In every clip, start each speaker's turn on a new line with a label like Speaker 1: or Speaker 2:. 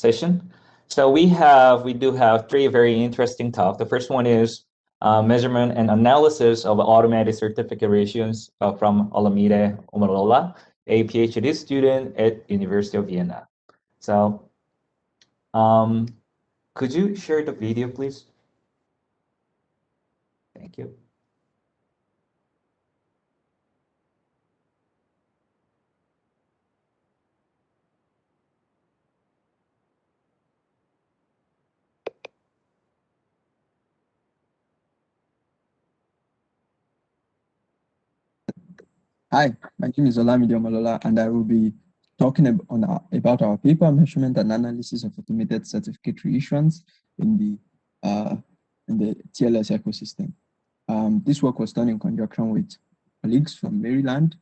Speaker 1: session. So we do have three very interesting talks. The first one is measurement and analysis of automated certificate ratios from Olamide Omolola, a PhD student at University of Vienna. So um, could you share the video, please? Thank you.
Speaker 2: Hi, my name is Olamide Omolola, and I will be talking about our paper, Measurement and Analysis of Automated Certificate Reissuance in the TLS ecosystem. This work was done in conjunction with colleagues from Maryland,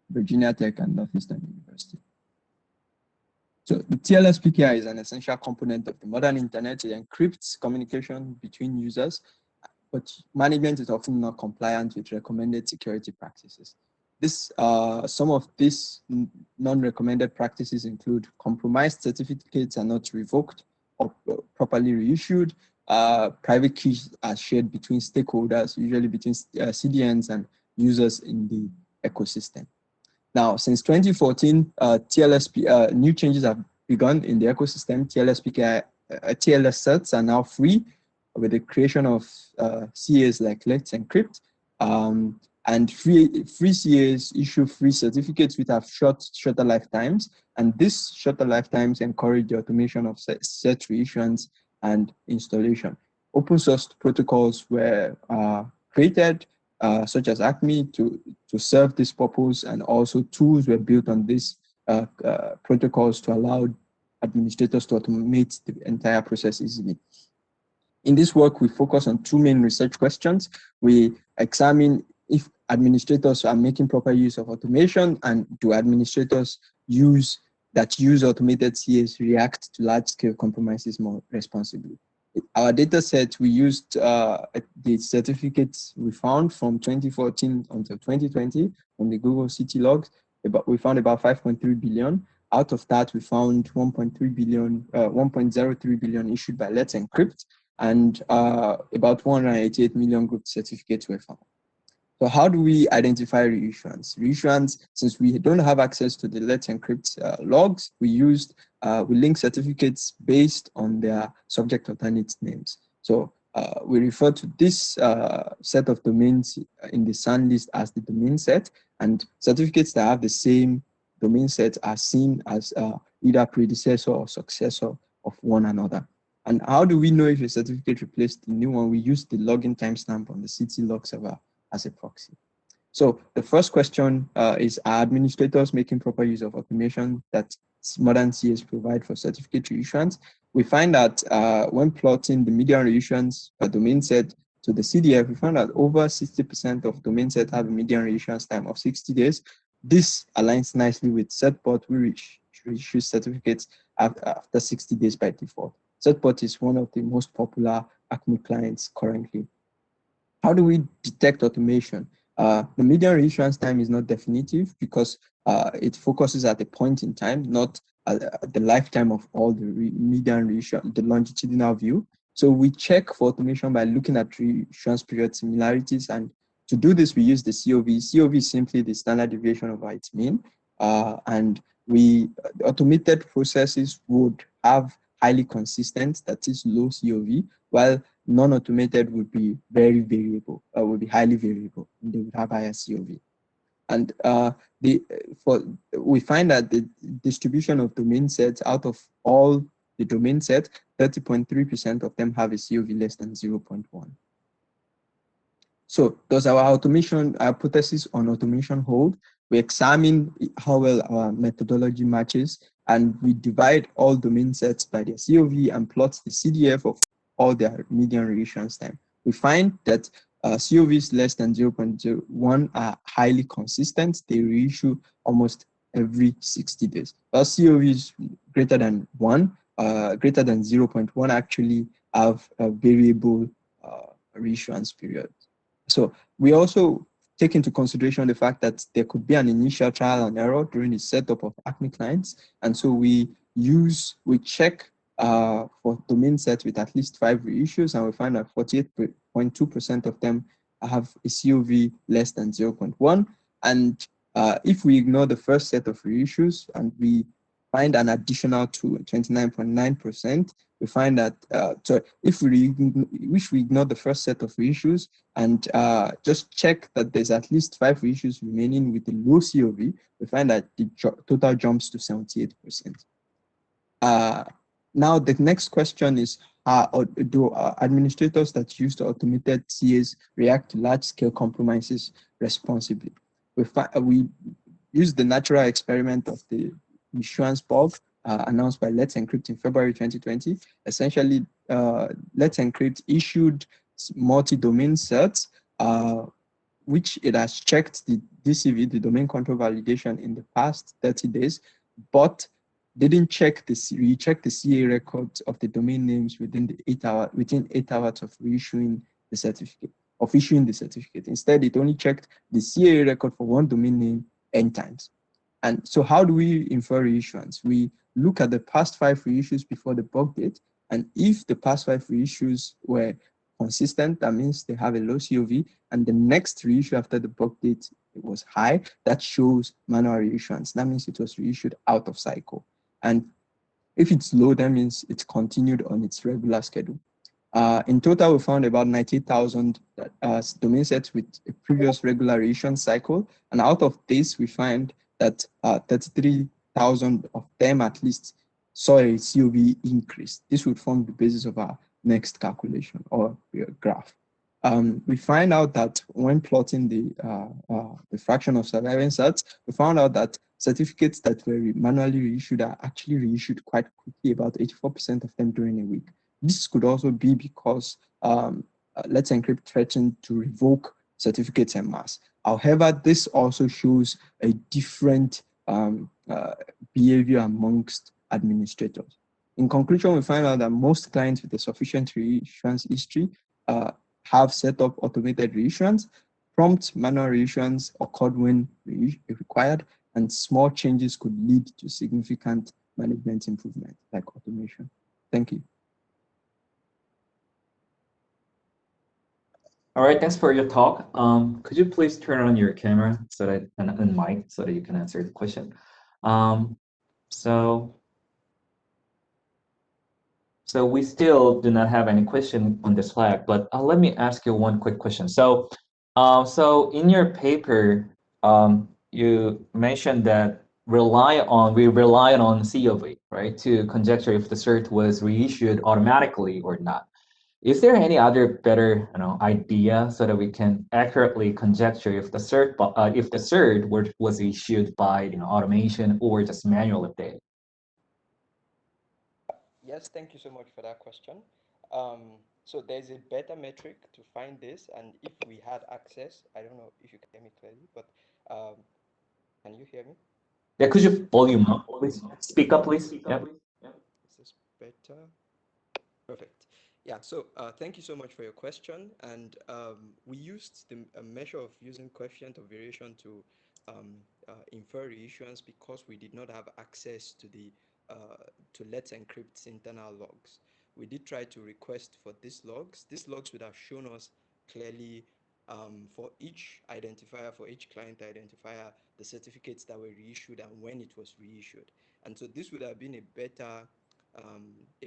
Speaker 2: Virginia Tech, and Northeastern University. So the TLS PKI is an essential component of the modern internet. It encrypts communication between users, but management is often not compliant with recommended security practices. Some of these non-recommended practices include compromised certificates are not revoked or properly reissued. Private keys are shared between stakeholders, usually between CDNs and users in the ecosystem. Now, since 2014, new changes have begun in the ecosystem. TLS sets are now free with the creation of CAs like Let's Encrypt. And free CAs issue free certificates which have shorter lifetimes. And these shorter lifetimes encourage the automation of set reissuance and installation. Open source protocols were created, such as Acme, to serve this purpose, and also tools were built on these protocols to allow administrators to automate the entire process easily. In this work, we focus on two main research questions. We examine if administrators are making proper use of automation, and do administrators use automated CAs react to large-scale compromises more responsibly. Our data set, we used the certificates we found from 2014 until 2020 from the Google City logs. We found about 5.3 billion. Out of that, we found 1.03 billion issued by Let's Encrypt, and about 188 million group certificates were found. So how do we identify reissuance? Reissuance, since we don't have access to the Let's Encrypt logs, we link certificates based on their subject alternate names. So we refer to this set of domains in the SAN list as the domain set, and certificates that have the same domain set are seen as either predecessor or successor of one another. And how do we know if a certificate replaced the new one? We use the login timestamp on the City log server as a proxy. So the first question is, are administrators making proper use of automation that modern CAs provide for certificate reissuance? We find that when plotting the median reissuance per domain set to the CDF, we found that over 60% of domain sets have a median reissuance time of 60 days. This aligns nicely with Setport, which reissues certificates after 60 days by default. Setport is one of the most popular Acme clients currently. How do we detect automation? The median reissuance time is not definitive because it focuses at a point in time, not the lifetime of all the median reissuance, the longitudinal view. So we check for automation by looking at reissuance period similarities, and to do this, we use the COV. COV is simply the standard deviation over its mean, and the automated processes would have highly consistent, that is low COV, while non-automated would be very variable, would be highly variable, and they would have higher COV. And we find that the distribution of domain sets, out of all the domain sets, 30.3% of them have a COV less than 0.1. So does our automation hypothesis on automation hold? We examine how well our methodology matches, and we divide all domain sets by their COV and plot the CDF of all their median reissuance time. We find that COVs less than 0.01 are highly consistent. They reissue almost every 60 days. While COVs greater than 0.1 actually have a variable reissuance period. So we also take into consideration the fact that there could be an initial trial and error during the setup of Acme clients. And so we check for domain sets with at least 5 reissues, and we find that 48.2% of them have a COV less than 0.1. And if we ignore the first set of reissues and we find an additional 29.9%, we find that so if we ignore the first set of reissues and just check that there's at least 5 reissues remaining with a low COV, we find that the total jumps to 78%. Now, the next question is, do administrators that use the automated CAs react to large-scale compromises responsibly? We use the natural experiment of the issuance bug announced by Let's Encrypt in February 2020. Essentially, Let's Encrypt issued multi-domain sets, which it has checked the DCV, the domain control validation, in the past 30 days, but didn't recheck the CA records of the domain names within 8 hours of issuing the certificate. Instead, it only checked the CA record for one domain name n times. And so how do we infer reissuance? We look at the past 5 reissues before the bug date, and if the past 5 reissues were consistent, that means they have a low COV, and the next reissue after the bug date was high, that shows manual reissuance. That means it was reissued out of cycle. And if it's low, that means it's continued on its regular schedule. In total, we found about 90,000 domain sets with a previous regular reissuance cycle. And out of this, we find that 33,000 of them at least saw a COV increase. This would form the basis of our next calculation or graph. We find out that when plotting the fraction of surviving sets, we found out that certificates that were manually reissued are actually reissued quite quickly, about 84% of them during a week. This could also be because Let's Encrypt threatened to revoke certificates en masse. However, this also shows a different behavior amongst administrators. In conclusion, we find out that most clients with a sufficient reissuance history have set up automated reissuance. Prompt manual reissuance occurred when required, and small changes could lead to significant management improvement, like automation. Thank you.
Speaker 1: All right, thanks for your talk. Could you please turn on your camera so that and mic so that you can answer the question? So we still do not have any question on the Slack, but let me ask you one quick question. So in your paper, you mentioned that we relied on COV, right, to conjecture if the cert was reissued automatically or not. Is there any other better, idea so that we can accurately conjecture if the cert was issued by automation or just manual update?
Speaker 2: Yes, thank you so much for that question. So there's a better metric to find this, and if we had access, I don't know if you can hear me clearly, but can you hear me?
Speaker 1: Yeah, could you volume up, please? Speak up, please. Yep.
Speaker 2: Is this better? Perfect. Yeah, so thank you so much for your question. And we used a measure of using coefficient of variation to infer reissuance because we did not have access to the to Let's Encrypt's internal logs. We did try to request for these logs. These logs would have shown us clearly for each identifier, for each client identifier, the certificates that were reissued and when it was reissued. And so this would have been a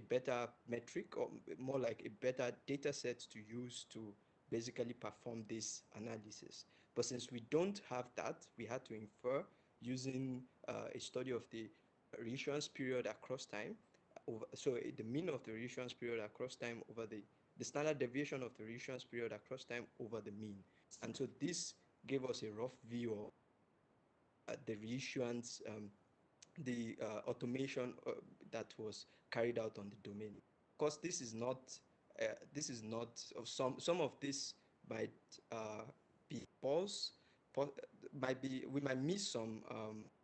Speaker 2: better metric, or more like a better data set to use to basically perform this analysis. But since we don't have that, we had to infer using a study of the reissuance period across time. So the mean of the reissuance period across time over the standard deviation of the reissuance period across time over the mean. And so this gave us a rough view of the reissuance, the automation that was carried out on the domain. Of course, this is not some of this might be false, might be we might miss some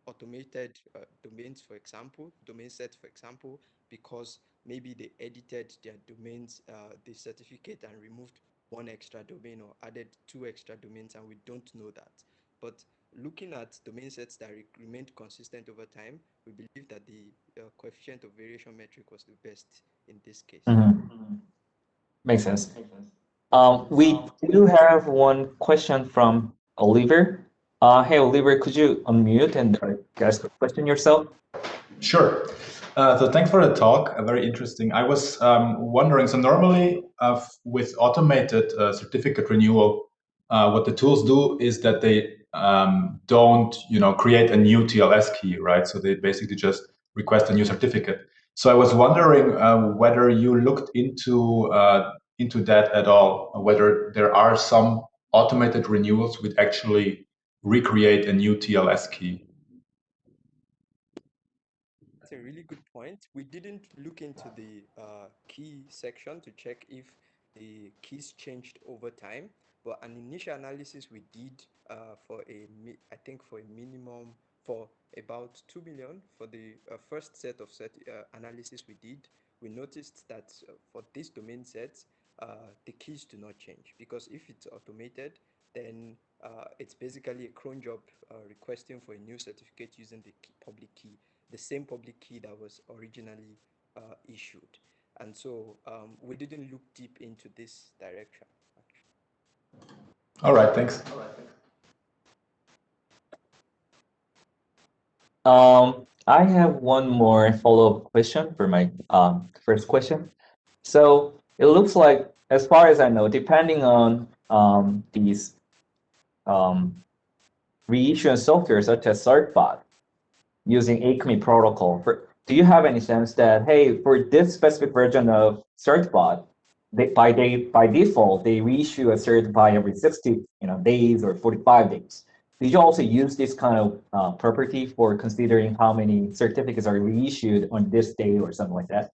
Speaker 2: automated domains, for example, domain sets, for example, because maybe they edited their domains, the certificate, and removed one extra domain or added 2 extra domains, and we don't know that. But looking at domain sets that remained consistent over time, we believe that the coefficient of variation metric was the best in this case.
Speaker 1: Mhm. Makes sense. We do have one question from Oliver. Hey, Oliver, could you unmute and ask the question yourself?
Speaker 3: Sure. So thanks for the talk. Very interesting. I was wondering. So normally, with automated certificate renewal, what the tools do is that they don't, create a new TLS key, right? So they basically just request a new certificate. So I was wondering whether you looked into that at all, whether there are some automated renewals which actually recreate a new TLS key.
Speaker 2: That's a really good point. We didn't look into the key section to check if the keys changed over time, but an initial analysis we did I think for a minimum for about 2 million for the first set of analysis we did, we noticed that for this domain set, the keys do not change because if it's automated, then it's basically a cron job requesting for a new certificate using the public key, the same public key that was originally issued. And so we didn't look deep into this direction, actually.
Speaker 3: All right, thanks.
Speaker 1: I have one more follow-up question for my first question. So it looks like, as far as I know, depending on these reissuance software such as CertBot using ACME protocol, do you have any sense that, hey, for this specific version of CertBot, by default, they reissue a cert by every 60 days or 45 days. Did you also use this kind of property for considering how many certificates are reissued on this day or something like that?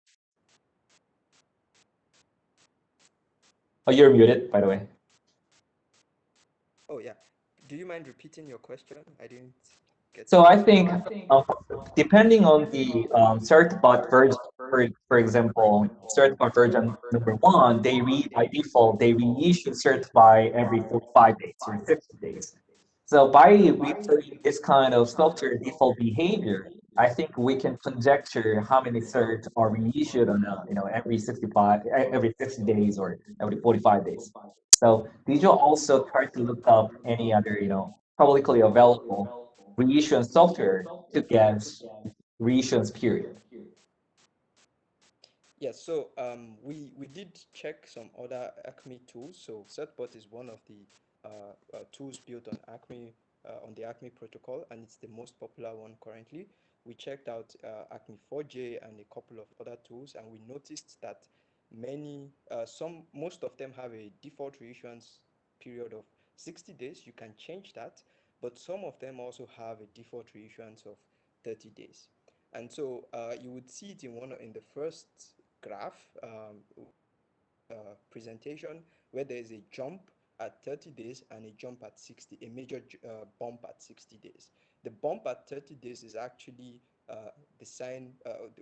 Speaker 1: Oh, you're muted, by the way.
Speaker 2: Oh, yeah. Do you mind repeating your question? I didn't get
Speaker 1: So
Speaker 2: that.
Speaker 1: I think depending on the certified version, for example, certified version number one, by default they reissue certify every 45 days or 60 days. So by referring this kind of software default behavior, I think we can conjecture how many certs are reissued on every 60 days or every 45 days. So did you also try to look up any other publicly available reissuance software to guess reissuance period?
Speaker 2: Yes, so we did check some other Acme tools. So Certbot is one of the tools built on on the Acme protocol, and it's the most popular one currently. We checked out Acme 4J and a couple of other tools, and we noticed that most of them have a default reissuance period of 60 days. You can change that, but some of them also have a default reissuance of 30 days. And so you would see it in the first graph presentation where there is a jump at 30 days and a jump at 60, a major bump at 60 days. The bump at 30 days is actually the sign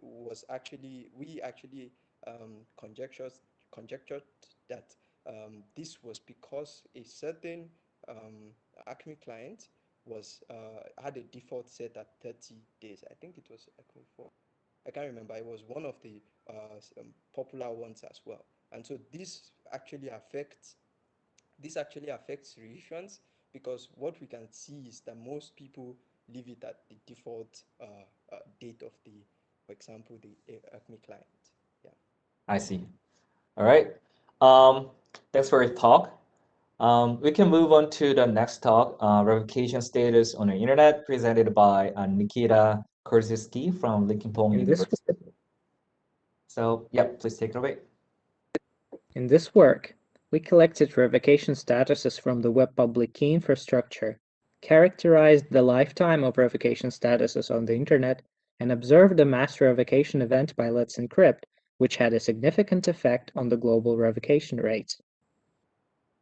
Speaker 2: was actually we actually conjectured that this was because a certain Acme client was had a default set at 30 days. I think it was Acme 4. I can't remember. It was one of the popular ones as well. And so this actually affects reissuance because what we can see is that most people leave it at the default date of for example, the Acme client. Yeah.
Speaker 1: I see. All right. Thanks for your talk. We can move on to the next talk, revocation status on the internet, presented by Nikita Korzinski from Lincoln University. So, yeah, please take it away.
Speaker 4: In this work, we collected revocation statuses from the web public key infrastructure, characterized the lifetime of revocation statuses on the internet, and observed a mass revocation event by Let's Encrypt, which had a significant effect on the global revocation rates.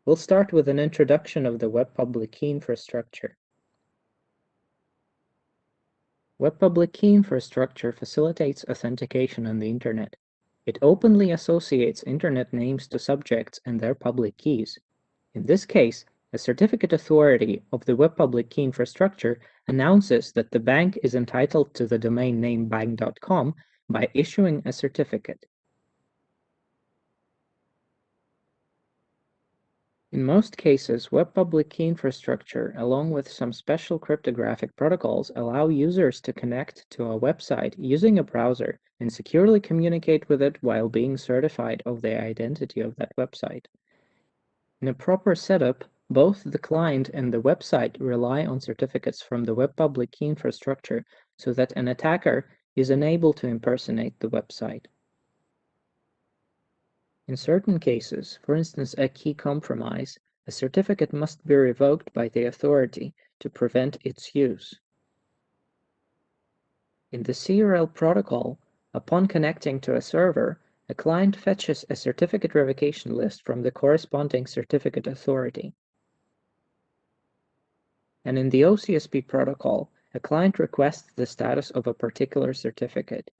Speaker 4: We'll start with an introduction of the web public key infrastructure. Web public key infrastructure facilitates authentication on the internet. It openly associates internet names to subjects and their public keys. In this case, a certificate authority of the Web Public Key infrastructure announces that the bank is entitled to the domain name bank.com by issuing a certificate. In most cases, Web Public Key infrastructure, along with some special cryptographic protocols, allow users to connect to a website using a browser and securely communicate with it while being certified of the identity of that website. In a proper setup, both the client and the website rely on certificates from the Web Public Key infrastructure so that an attacker is unable to impersonate the website. In certain cases, for instance a key compromise, a certificate must be revoked by the authority to prevent its use. In the CRL protocol, upon connecting to a server, a client fetches a certificate revocation list from the corresponding certificate authority. And in the OCSP protocol, a client requests the status of a particular certificate.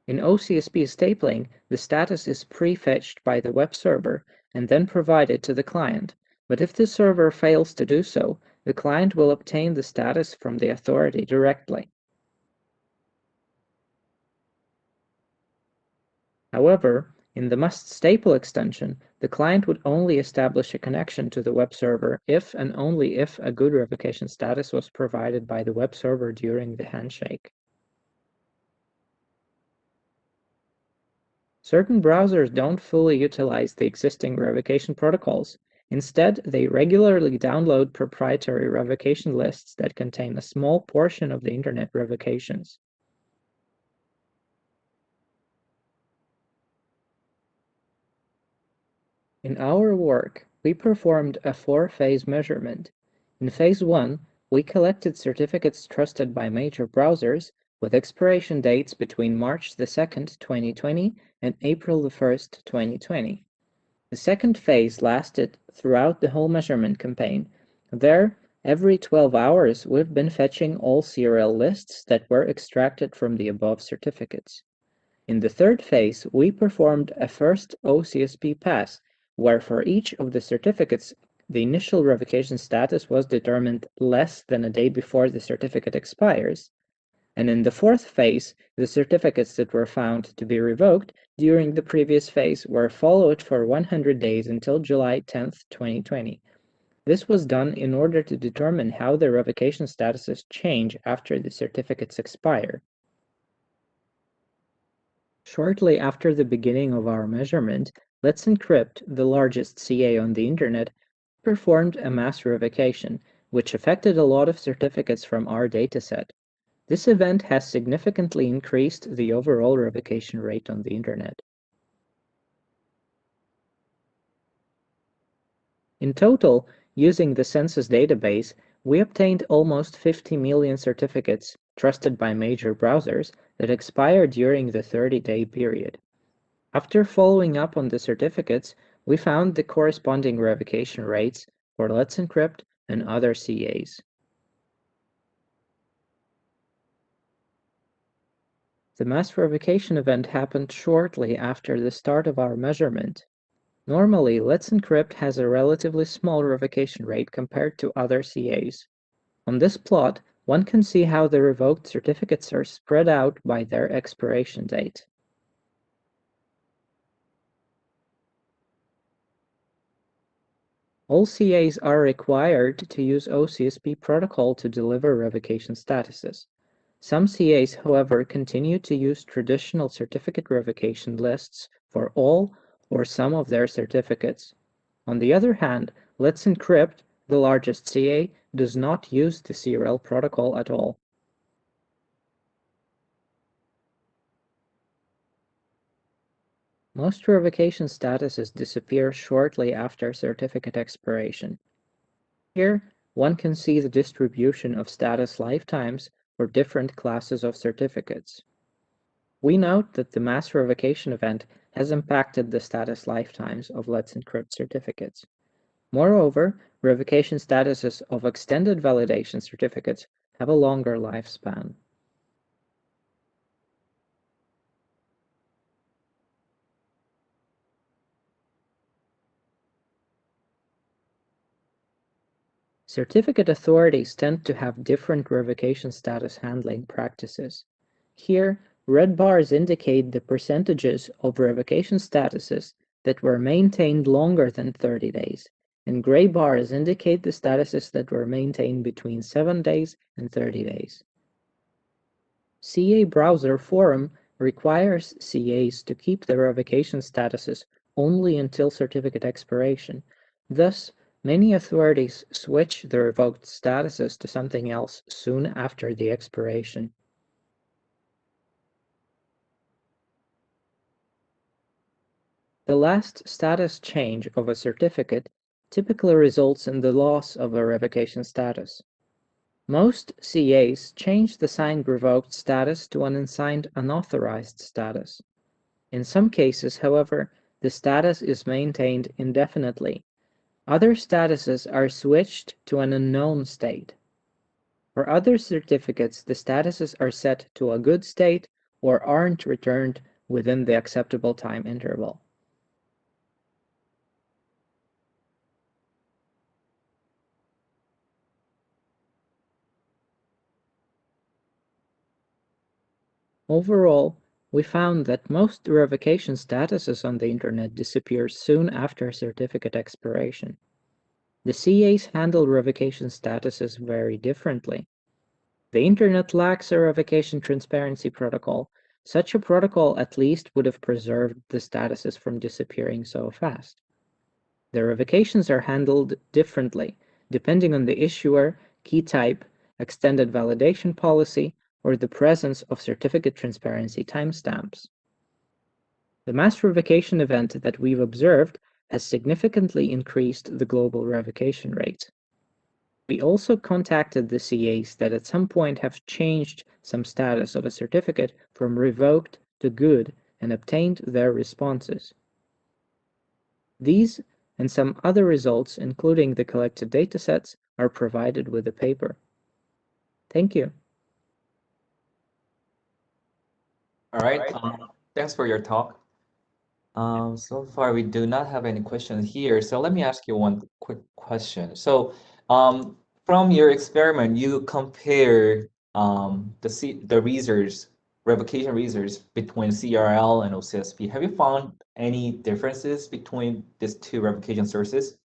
Speaker 4: In OCSP stapling, the status is prefetched by the web server and then provided to the client, but if the server fails to do so, the client will obtain the status from the authority directly. However, in the must staple extension, the client would only establish a connection to the web server if and only if a good revocation status was provided by the web server during the handshake. Certain browsers don't fully utilize the existing revocation protocols. Instead, they regularly download proprietary revocation lists that contain a small portion of the Internet revocations. In our work, we performed a 4-phase measurement. In Phase 1, we collected certificates trusted by major browsers with expiration dates between March 2, 2020 and April 1, 2020. The second phase lasted throughout the whole measurement campaign. There, every 12 hours, we've been fetching all CRL lists that were extracted from the above certificates. In the third phase, we performed a first OCSP pass, where for each of the certificates, the initial revocation status was determined less than a day before the certificate expires. And in the fourth phase, the certificates that were found to be revoked during the previous phase were followed for 100 days until July 10, 2020. This was done in order to determine how the revocation statuses change after the certificates expire. Shortly after the beginning of our measurement, Let's Encrypt, the largest CA on the Internet, performed a mass revocation, which affected a lot of certificates from our dataset. This event has significantly increased the overall revocation rate on the Internet. In total, using the census database, we obtained almost 50 million certificates trusted by major browsers that expired during the 30-day period. After following up on the certificates, we found the corresponding revocation rates for Let's Encrypt and other CAs. The mass revocation event happened shortly after the start of our measurement. Normally, Let's Encrypt has a relatively small revocation rate compared to other CAs. On this plot, one can see how the revoked certificates are spread out by their expiration date. All CAs are required to use OCSP protocol to deliver revocation statuses. Some CAs, however, continue to use traditional certificate revocation lists for all or some of their certificates. On the other hand, Let's Encrypt, the largest CA, does not use the CRL protocol at all. Most revocation statuses disappear shortly after certificate expiration. Here, one can see the distribution of status lifetimes for different classes of certificates. We note that the mass revocation event has impacted the status lifetimes of Let's Encrypt certificates. Moreover, revocation statuses of extended validation certificates have a longer lifespan. Certificate authorities tend to have different revocation status handling practices. Here, red bars indicate the percentages of revocation statuses that were maintained longer than 30 days, and gray bars indicate the statuses that were maintained between 7 days and 30 days. CA Browser Forum requires CAs to keep the revocation statuses only until certificate expiration. Thus, many authorities switch the revoked statuses to something else soon after the expiration. The last status change of a certificate typically results in the loss of a revocation status. Most CAs change the signed revoked status to an unsigned unauthorized status. In some cases, however, the status is maintained indefinitely. Other statuses are switched to an unknown state. For other certificates, the statuses are set to a good state or aren't returned within the acceptable time interval. Overall, we found that most revocation statuses on the Internet disappear soon after certificate expiration. The CAs handle revocation statuses very differently. The Internet lacks a revocation transparency protocol. Such a protocol at least would have preserved the statuses from disappearing so fast. The revocations are handled differently, depending on the issuer, key type, extended validation policy, or the presence of certificate transparency timestamps. The mass revocation event that we've observed has significantly increased the global revocation rate. We also contacted the CAs that at some point have changed some status of a certificate from revoked to good and obtained their responses. These and some other results, including the collected datasets, are provided with the paper. Thank you.
Speaker 1: All right. Thanks for your talk. So far, we do not have any questions here. So let me ask you one quick question. So, from your experiment, you compare the reasons, revocation reasons between CRL and OCSP. Have you found any differences between these two revocation sources?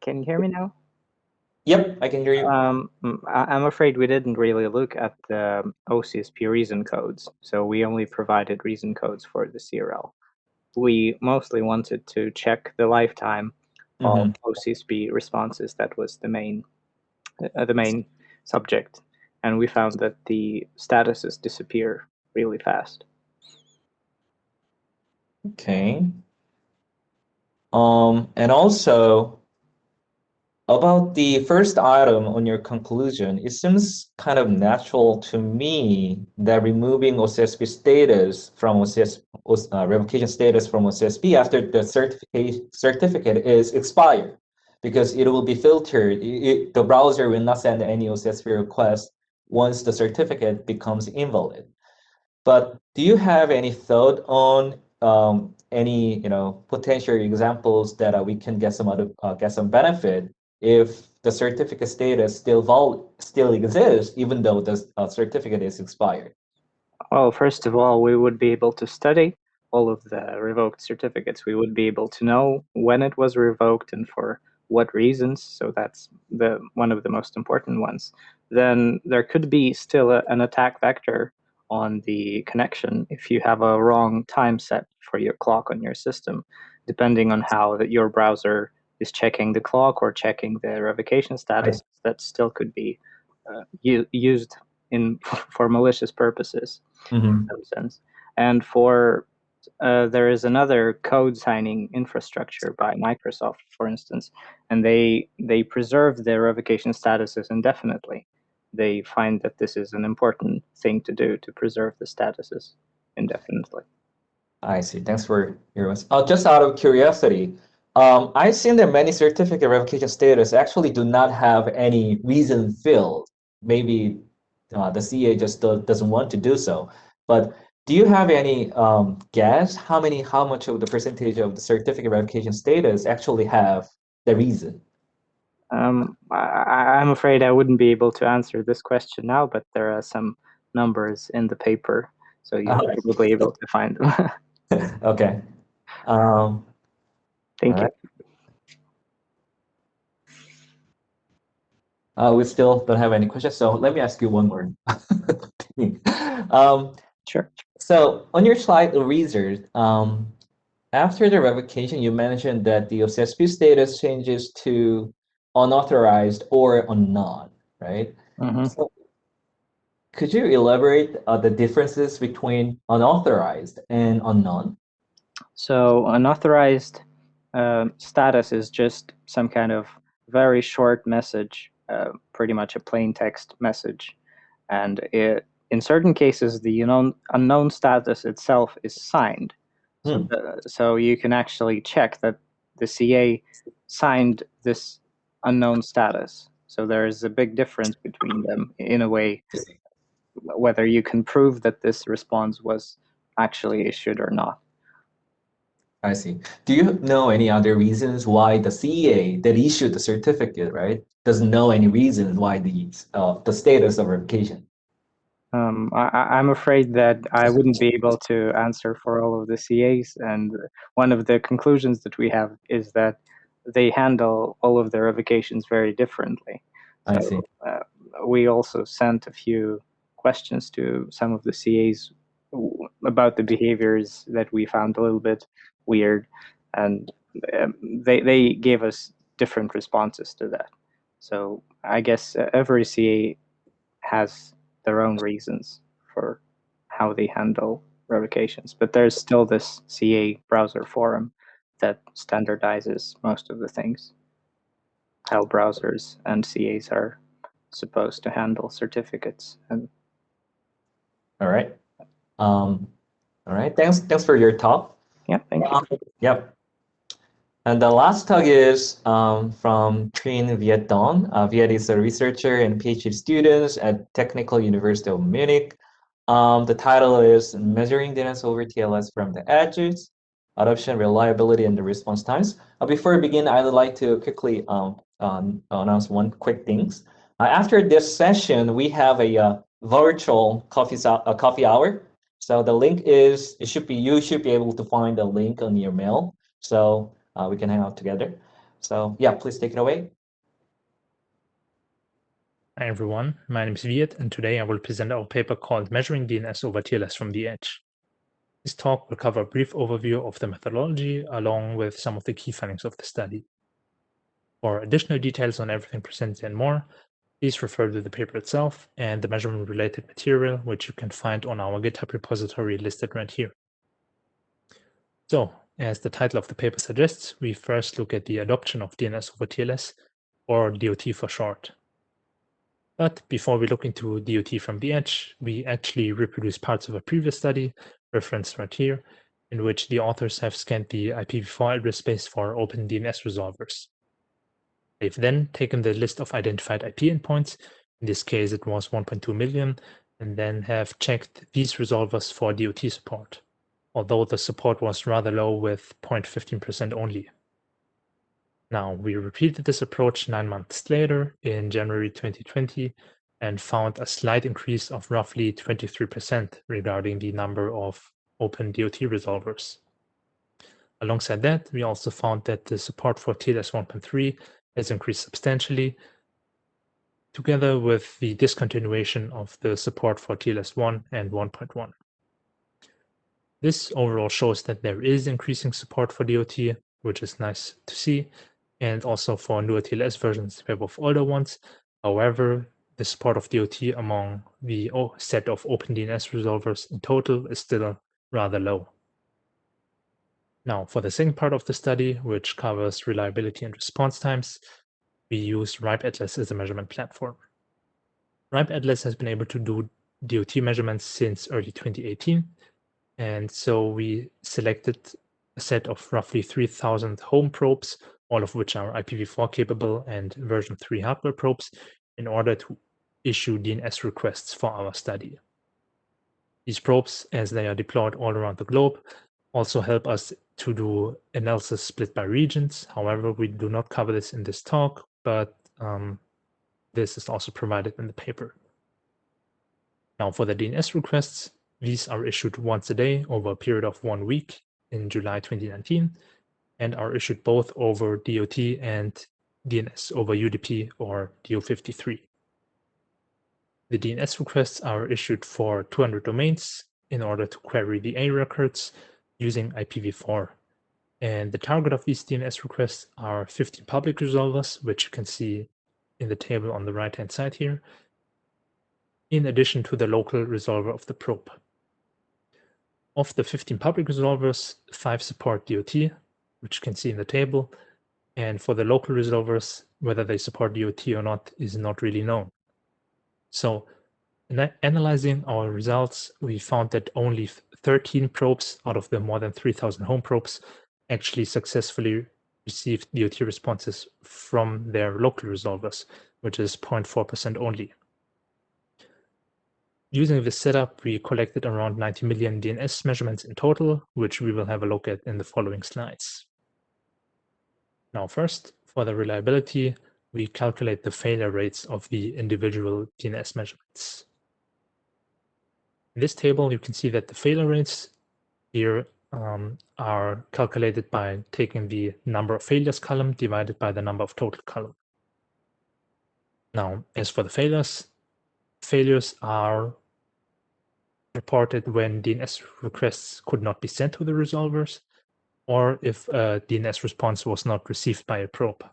Speaker 4: Can you hear me now?
Speaker 1: Yep, I can hear you.
Speaker 4: I'm afraid we didn't really look at the OCSP reason codes, so we only provided reason codes for the CRL. We mostly wanted to check the lifetime of OCSP responses. That was the main subject, and we found that the statuses disappear really fast.
Speaker 1: Okay. And also, about the first item on your conclusion, it seems kind of natural to me that removing OCSP status from revocation status from OCSP after the certificate is expired, because it will be filtered. The browser will not send any OCSP request once the certificate becomes invalid. But do you have any thought on any potential examples that we can get some benefit if the certificate status still exists even though the certificate is expired?
Speaker 4: Well, first of all, we would be able to study all of the revoked certificates. We would be able to know when it was revoked and for what reasons. So that's one of the most important ones. Then there could be still an attack vector on the connection if you have a wrong time set for your clock on your system, depending on how your browser is checking the clock or checking the revocation status. That still could be used for malicious purposes in some sense. And there is another code signing infrastructure by Microsoft, for instance, and they preserve their revocation statuses indefinitely. They find that this is an important thing to do, to preserve the statuses indefinitely.
Speaker 1: I see. Thanks for your response. Just out of curiosity, I've seen that many certificate revocation status actually do not have any reason field. Maybe the CA just doesn't want to do so. But do you have any guess how much of the percentage of the certificate revocation status actually have the reason?
Speaker 4: I'm afraid I wouldn't be able to answer this question now, but there are some numbers in the paper, so you'll
Speaker 1: Oh.
Speaker 4: probably be able to find them.
Speaker 1: Okay.
Speaker 4: Thank
Speaker 1: all
Speaker 4: you.
Speaker 1: right. We still don't have any questions, so let me ask you one more thing.
Speaker 4: Sure.
Speaker 1: So on your slide, the reasons, after the revocation, you mentioned that the OCSP status changes to unauthorized or unknown, right?
Speaker 4: Mhm.
Speaker 1: So could you elaborate the differences between unauthorized and unknown?
Speaker 4: So unauthorized status is just some kind of very short message, pretty much a plain text message. And in certain cases, the unknown status itself is signed. So, so you can actually check that the CA signed this unknown status. So there is a big difference between them in a way, whether you can prove that this response was actually issued or not.
Speaker 1: I see. Do you know any other reasons why the CEA that issued the certificate, right, doesn't know any reasons why the status of revocation?
Speaker 4: I'm afraid that I wouldn't be able to answer for all of the CAs, and one of the conclusions that we have is that they handle all of their revocations very differently.
Speaker 1: I see.
Speaker 4: We also sent a few questions to some of the CAs about the behaviors that we found a little bit weird, and they gave us different responses to that. So I guess every CA has their own reasons for how they handle revocations, but there's still this CA browser forum that standardizes most of the things, how browsers and CAs are supposed to handle certificates. And
Speaker 1: All right. All right. Thanks for your talk.
Speaker 4: yeah, thank you.
Speaker 1: Yep. And the last talk is from Trinh Viet Don. Viet is a researcher and PhD student at Technical University of Munich. The title is Measuring DNS over TLS from the Edges, Adoption, Reliability, and the Response Times. Before we begin, I would like to quickly announce one quick things. After this session, we have a virtual coffee hour. So the link is, you should be able to find the link on your mail. So we can hang out together. So yeah, please take it away.
Speaker 5: Hi everyone, my name is Viet, and today I will present our paper called Measuring DNS over TLS from the Edge. This talk will cover a brief overview of the methodology along with some of the key findings of the study. For additional details on everything presented and more, please refer to the paper itself and the measurement-related material, which you can find on our GitHub repository listed right here. So, as the title of the paper suggests, we first look at the adoption of DNS over TLS, or DOT for short. But before we look into DOT from the edge, we actually reproduce parts of a previous study, referenced right here, in which the authors have scanned the IPv4 address space for open DNS resolvers. They've then taken the list of identified IP endpoints, in this case it was 1.2 million, and then have checked these resolvers for DOT support, although the support was rather low with 0.15% only. Now, we repeated this approach 9 months later in January 2020 and found a slight increase of roughly 23% regarding the number of open DOT resolvers. Alongside that, we also found that the support for TLS 1.3 has increased substantially, together with the discontinuation of the support for TLS 1 and 1.1. This overall shows that there is increasing support for DOT, which is nice to see, and also for newer TLS versions instead of older ones. However, the support of DOT among the set of OpenDNS resolvers in total is still rather low. Now, for the second part of the study, which covers reliability and response times, we use RIPE Atlas as a measurement platform. RIPE Atlas has been able to do DOT measurements since early 2018, and so we selected a set of roughly 3,000 home probes, all of which are IPv4 capable, and version 3 hardware probes, in order to issue DNS requests for our study. These probes, as they are deployed all around the globe, also help us to do analysis split by regions. However, we do not cover this in this talk, but this is also provided in the paper. Now for the DNS requests, these are issued once a day over a period of 1 week in July 2019, and are issued both over DOT and DNS over UDP or DO53. The DNS requests are issued for 200 domains in order to query the A records using IPv4. And the target of these DNS requests are 15 public resolvers, which you can see in the table on the right-hand side here, in addition to the local resolver of the probe. Of the 15 public resolvers, 5 support DOT, which you can see in the table, and for the local resolvers, whether they support DOT or not is not really known. So in analyzing our results, we found that only 13 probes out of the more than 3,000 home probes actually successfully received DOT responses from their local resolvers, which is 0.4% only. Using this setup, we collected around 90 million DNS measurements in total, which we will have a look at in the following slides. Now first, for the reliability, we calculate the failure rates of the individual DNS measurements. In this table, you can see that the failure rates here are calculated by taking the number of failures column divided by the number of total column. Now, as for the failures are reported when DNS requests could not be sent to the resolvers, or if a DNS response was not received by a probe.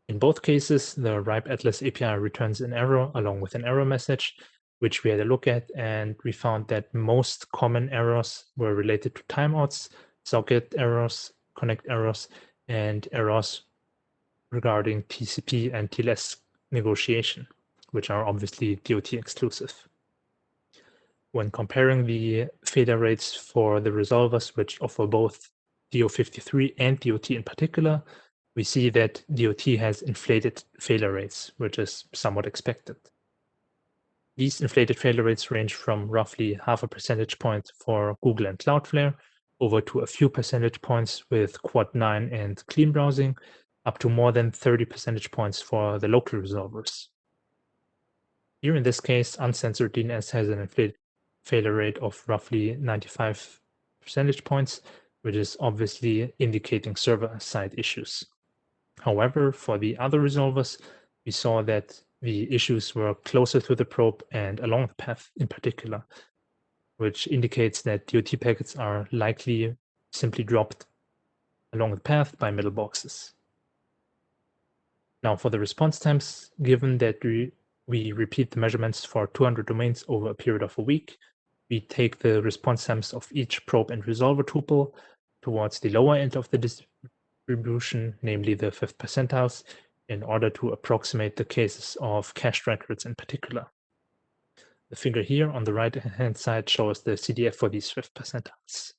Speaker 5: In both cases, the RIPE Atlas API returns an error along with an error message, which we had a look at, and we found that most common errors were related to timeouts, socket errors, connect errors, and errors regarding TCP and TLS negotiation, which are obviously DOT exclusive. When comparing the failure rates for the resolvers, which offer both DO53 and DOT in particular, we see that DOT has inflated failure rates, which is somewhat expected. These inflated failure rates range from roughly 0.5 percentage point for Google and Cloudflare over to a few percentage points with Quad 9 and clean browsing, up to more than 30 percentage points for the local resolvers. Here in this case, uncensored DNS has an inflated failure rate of roughly 95 percentage points, which is obviously indicating server-side issues. However, for the other resolvers, we saw that the issues were closer to the probe and along the path in particular, which indicates that DOT packets are likely simply dropped along the path by middle boxes. Now for the response times, given that we repeat the measurements for 200 domains over a period of a week, we take the response times of each probe and resolver tuple towards the lower end of the distribution, namely the 5th percentiles, in order to approximate the cases of cached records in particular. The figure here on the right-hand side shows the CDF for these 5th percentiles.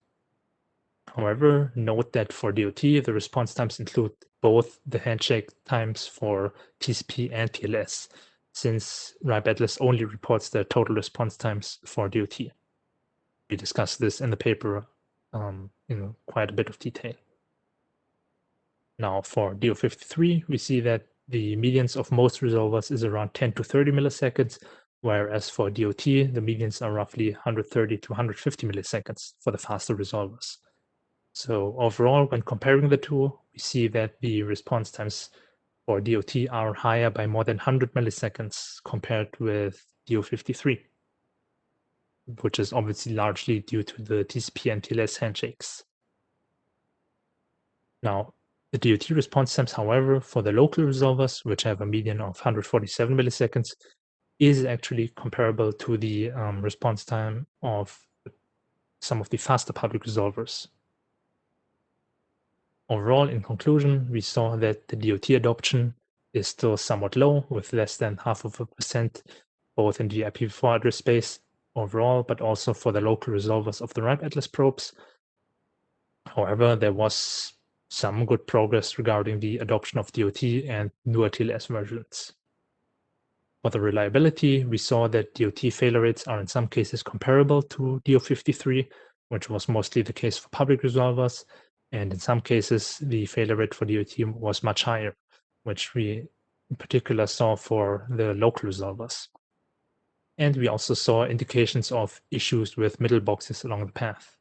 Speaker 5: However, note that for DOT, the response times include both the handshake times for TCP and TLS, since RIPE Atlas only reports the total response times for DOT. We discussed this in the paper in quite a bit of detail. Now for DO53, we see that the medians of most resolvers is around 10 to 30 milliseconds, whereas for DOT, the medians are roughly 130 to 150 milliseconds for the faster resolvers. So overall, when comparing the two, we see that the response times for DOT are higher by more than 100 milliseconds compared with DO53, which is obviously largely due to the TCP and TLS handshakes. Now, the DOT response times, however, for the local resolvers, which have a median of 147 milliseconds, is actually comparable to the response time of some of the faster public resolvers. Overall, in conclusion, we saw that the DOT adoption is still somewhat low, with less than 0.5%, both in the IPv4 address space overall, but also for the local resolvers of the RIPE Atlas probes. However, there was some good progress regarding the adoption of DOT and newer TLS versions. For the reliability, we saw that DOT failure rates are in some cases comparable to DO53, which was mostly the case for public resolvers. And in some cases, the failure rate for DOT was much higher, which we in particular saw for the local resolvers. And we also saw indications of issues with middle boxes along the path.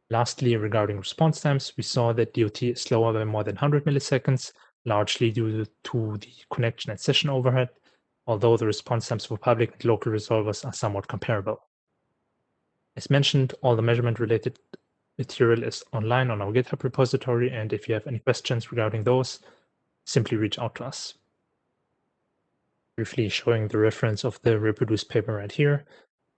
Speaker 5: Lastly, regarding response times, we saw that DOT is slower by more than 100 milliseconds, largely due to the connection and session overhead, although the response times for public and local resolvers are somewhat comparable. As mentioned, all the measurement-related material is online on our GitHub repository, and if you have any questions regarding those, simply reach out to us. Briefly showing the reference of the reproduced paper right here,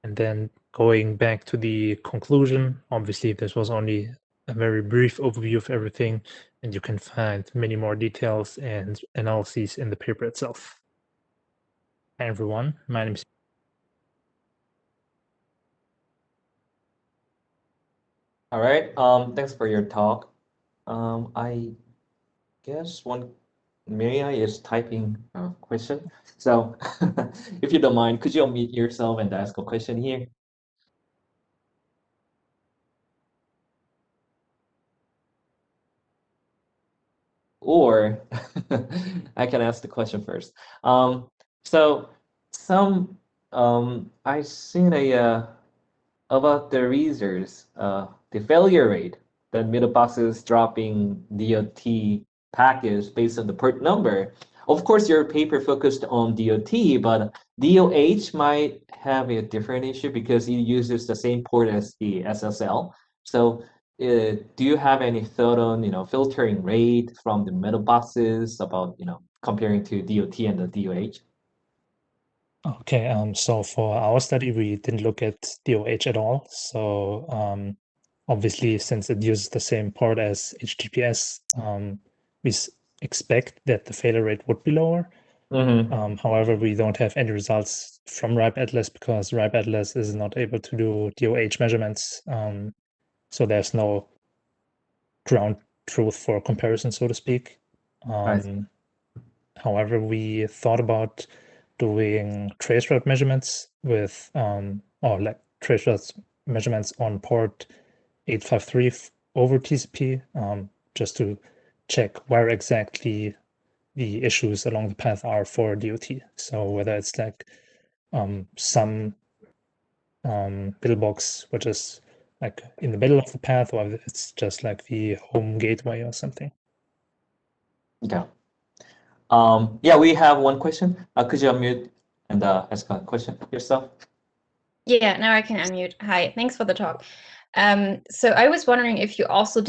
Speaker 5: and then going back to the conclusion. Obviously, this was only a very brief overview of everything, and you can find many more details and analyses in the paper itself. Hi everyone, my name is
Speaker 1: All right. Thanks for your talk. I guess Maria is typing a question. So if you don't mind, could you unmute yourself and ask a question here? Or I can ask the question first. So I've seen about the reasons, the failure rate, the middle boxes dropping DOT package based on the port number. Of course, your paper focused on DOT, but DOH might have a different issue because it uses the same port as the SSL. So do you have any thought on, filtering rate from the middle boxes about, comparing to DOT and the DOH?
Speaker 5: Okay, so for our study, we didn't look at DOH at all. So obviously, since it uses the same port as HTTPS, we expect that the failure rate would be lower. However, we don't have any results from RIPE Atlas because RIPE Atlas is not able to do DOH measurements. So there's no ground truth for comparison, so to speak. However, we thought about doing traceroute measurements with, or like traceroute measurements on port 853 over TCP, just to check where exactly the issues along the path are for DOT. So whether it's like some pillbox which is like in the middle of the path, or it's just like the home gateway or something.
Speaker 1: Okay. Yeah, we have one question. Could you unmute and ask a question yourself?
Speaker 6: Yeah, now I can unmute. Hi, thanks for the talk. So I was wondering if you also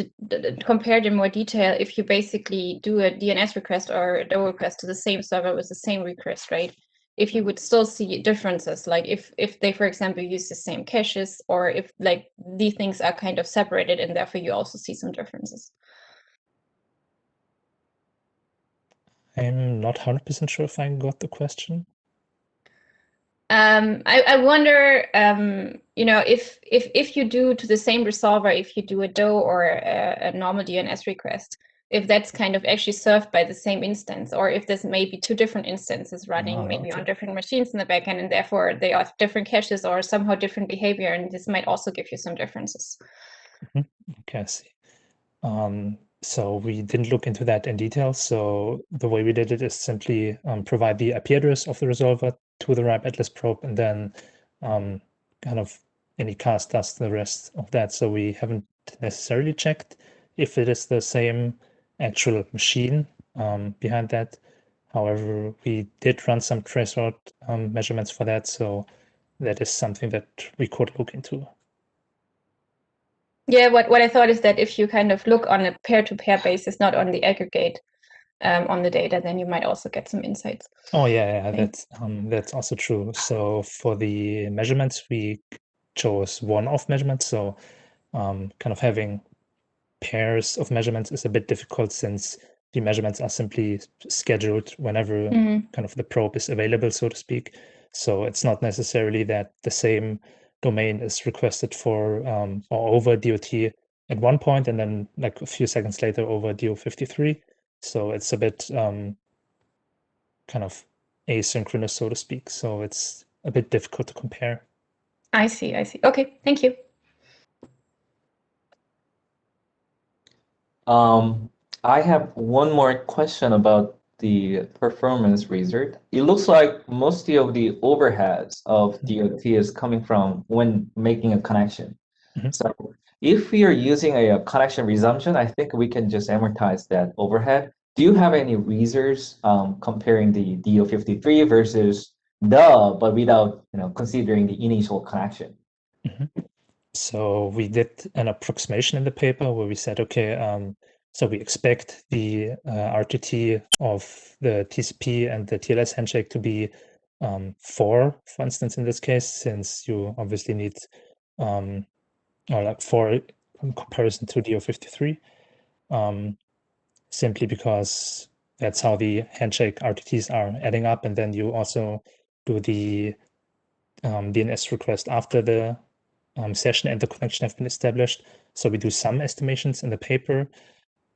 Speaker 6: compared in more detail if you basically do a DNS request or a DO request to the same server with the same request, right? If you would still see differences, like if they, for example, use the same caches, or if like these things are kind of separated and therefore you also see some differences.
Speaker 5: I'm not 100% sure if I got the question.
Speaker 6: I wonder, if you do to the same resolver, if you do a DO or a normal DNS request, if that's kind of actually served by the same instance, or if there's maybe two different instances running maybe on different machines in the backend, and therefore they have different caches or somehow different behavior, and this might also give you some differences.
Speaker 5: Okay, I see. So we didn't look into that in detail. So the way we did it is simply provide the IP address of the resolver to the RIPE Atlas probe, and then kind of Anycast does the rest of that. So we haven't necessarily checked if it is the same actual machine behind that. However, we did run some traceroute measurements for that. So that is something that we could look into.
Speaker 6: Yeah, what I thought is that if you kind of look on a pair-to-pair basis, not on the aggregate on the data, then you might also get some insights.
Speaker 5: Oh yeah, that's also true. So for the measurements, we chose one-off measurements. So kind of having pairs of measurements is a bit difficult since the measurements are simply scheduled whenever kind of the probe is available, so to speak. So it's not necessarily that the same domain is requested for or over DOT at one point and then like a few seconds later over DO53. So it's a bit kind of asynchronous, so to speak. So it's a bit difficult to compare.
Speaker 6: I see. Okay, thank you.
Speaker 1: I have one more question about the performance result. It looks like most of the overheads of DOT is coming from when making a connection.
Speaker 5: Mhm.
Speaker 1: So if we are using a connection resumption, I think we can just amortize that overhead. Do you have any reasons comparing the DO53 versus but without considering the initial connection?
Speaker 5: So we did an approximation in the paper where we said, okay, so we expect the RTT of the TCP and the TLS handshake to be 4, for instance, in this case, since you obviously need or like 4 in comparison to DO53, simply because that's how the handshake RTTs are adding up, and then you also do the DNS request after the session and the connection have been established. So we do some estimations in the paper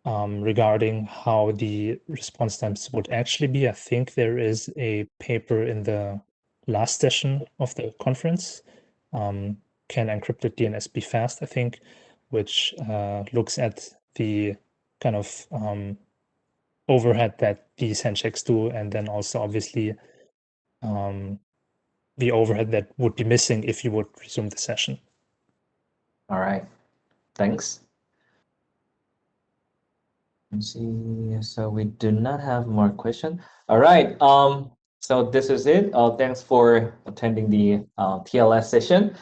Speaker 5: regarding how the response times would actually be. I think there is a paper in the last session of the conference, Can Encrypted DNS Be Fast, I think, which looks at the kind of overhead that these handshakes do, and then also obviously the overhead that would be missing if you would resume the session.
Speaker 1: All right, thanks. Let's see, so we do not have more questions. All right, so this is it. Thanks for attending the TLS session.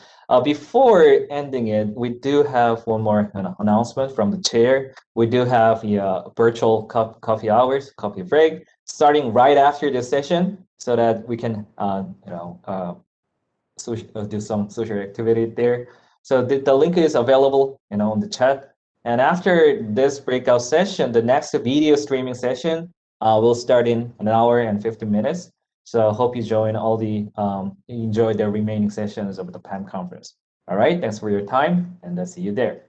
Speaker 1: Before ending it, we do have one more announcement from the chair. We do have the virtual coffee hours, coffee break, starting right after this session, so that we can do some social activity there. So the link is available, in the chat. And after this breakout session, the next video streaming session will start in 1 hour and 15 minutes. So I hope you enjoy the remaining sessions of the PAM conference. All right, thanks for your time, and I'll see you there.